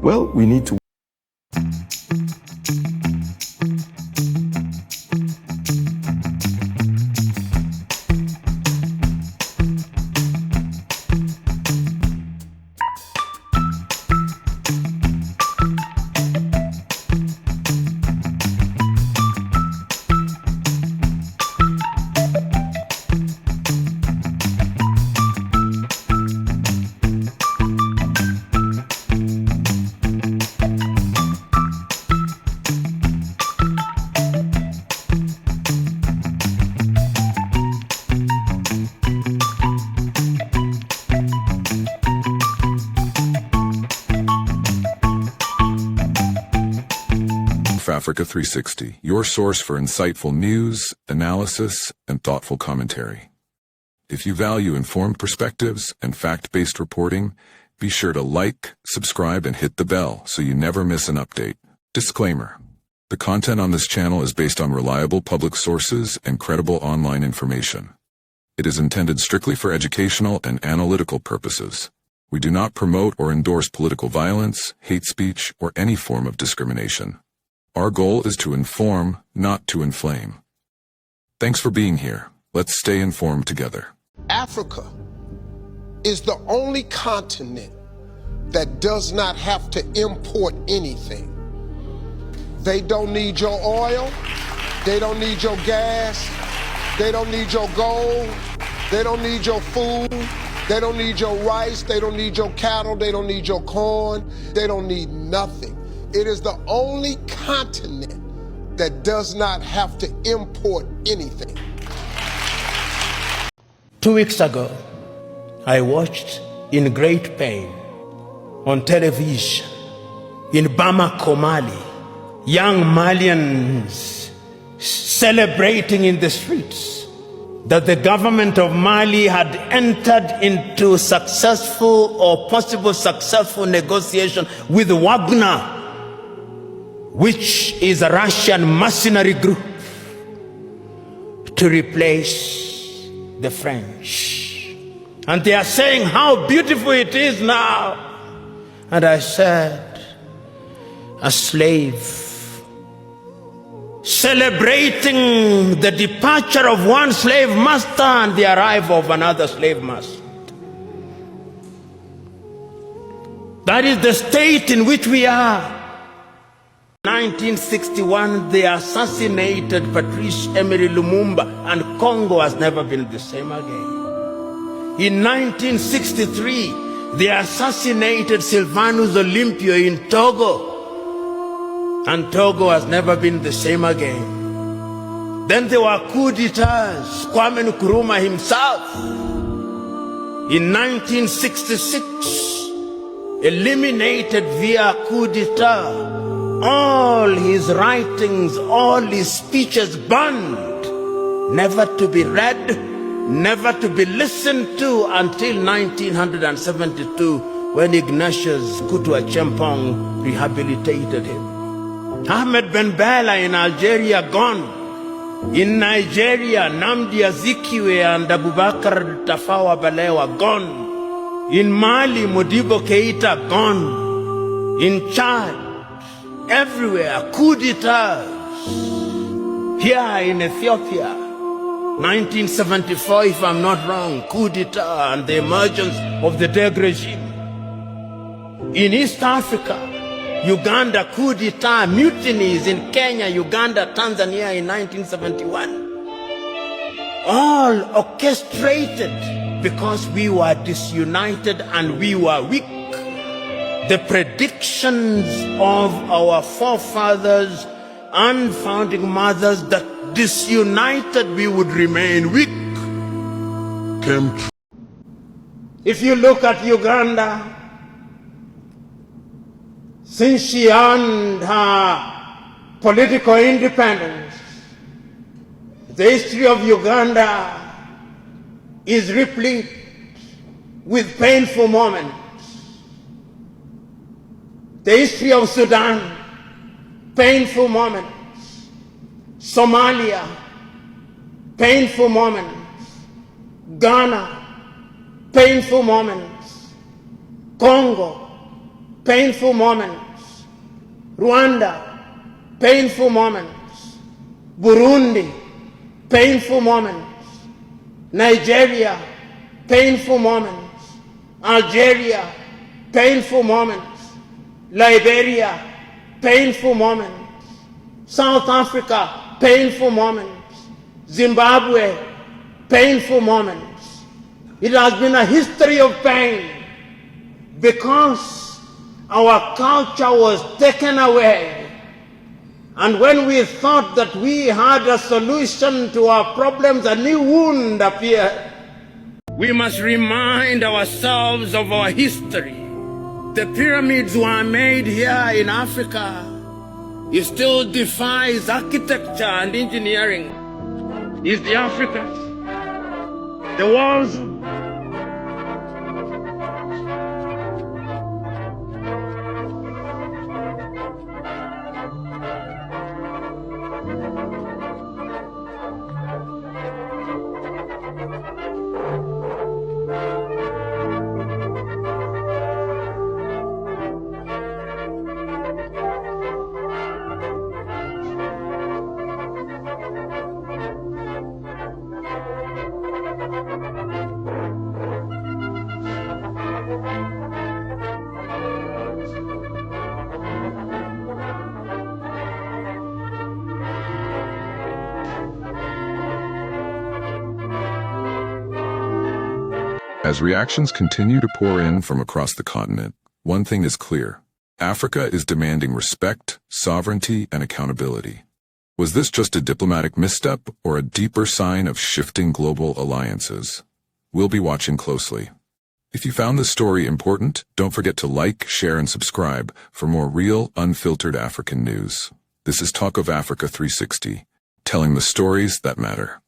Well, we need to Africa 360, your source for insightful news, analysis, and thoughtful commentary. If you value informed perspectives and fact-based reporting, be sure to like, subscribe, and hit the bell so you never miss an update. Disclaimer: the content on this channel is based on reliable public sources and credible online information. It is intended strictly for educational and analytical purposes. We do not promote or endorse political violence, hate speech, or any form of discrimination. Our goal is to inform, not to inflame. Thanks for being here. Let's stay informed together. Africa is the only continent that does not have to import anything. They don't need your oil. They don't need your gas. They don't need your gold. They don't need your food. They don't need your rice. They don't need your cattle. They don't need your corn. They don't need nothing. It is the only continent that does not have to import anything. 2 weeks ago, I watched in great pain on television in Bamako, Mali, young Malians celebrating in the streets that the government of Mali had entered into successful or possible successful negotiation with Wagner, which is a Russian mercenary group, to replace the French. And they are saying how beautiful it is now. And I said, a slave celebrating the departure of one slave master and the arrival of another slave master. That is the state in which we are. 1961, they assassinated Patrice Emery Lumumba, and Congo has never been the same again. In 1963, they assassinated Sylvanus Olympio in Togo, and Togo has never been the same again. Then there were coup d'etats. Kwame Nkrumah himself, in 1966, eliminated via coup d'etat. All his writings, all his speeches banned, never to be read, never to be listened to until 1972, when Ignatius Kutu Acheampong rehabilitated him. Ahmed Ben Bella in Algeria gone. In Nigeria, Nnamdi Azikiwe and Abubakar Tafawa Balewa gone. In Mali, Modibo Keita gone. In Chad, everywhere, coup d'etats. Here in Ethiopia, 1974, if I'm not wrong, coup d'etat and the emergence of the Derg regime. In East Africa, Uganda, coup d'etat, mutinies in Kenya, Uganda, Tanzania in 1971. All orchestrated because we were disunited and we were weak. The predictions of our forefathers and founding mothers that disunited we would remain weak came true. If you look at Uganda, since she earned her political independence, the history of Uganda is replete with painful moments. The history of Sudan, painful moments. Somalia, painful moments. Ghana, painful moments. Congo, painful moments. Rwanda, painful moments. Burundi, painful moments. Nigeria, painful moments. Algeria, painful moments. Liberia, painful moments. South Africa, painful moments. Zimbabwe, painful moments. It has been a history of pain because our culture was taken away. And when we thought that we had a solution to our problems, a new wound appeared. We must remind ourselves of our history. The pyramids were made here in Africa. It still defies architecture and engineering. Is the Africa, the walls, As reactions continue to pour in from across the continent, one thing is clear. Africa is demanding respect, sovereignty, and accountability. Was this just a diplomatic misstep or a deeper sign of shifting global alliances? We'll be watching closely. If you found this story important, don't forget to like, share, and subscribe for more real, unfiltered African news. This is Talk of Africa 360, telling the stories that matter.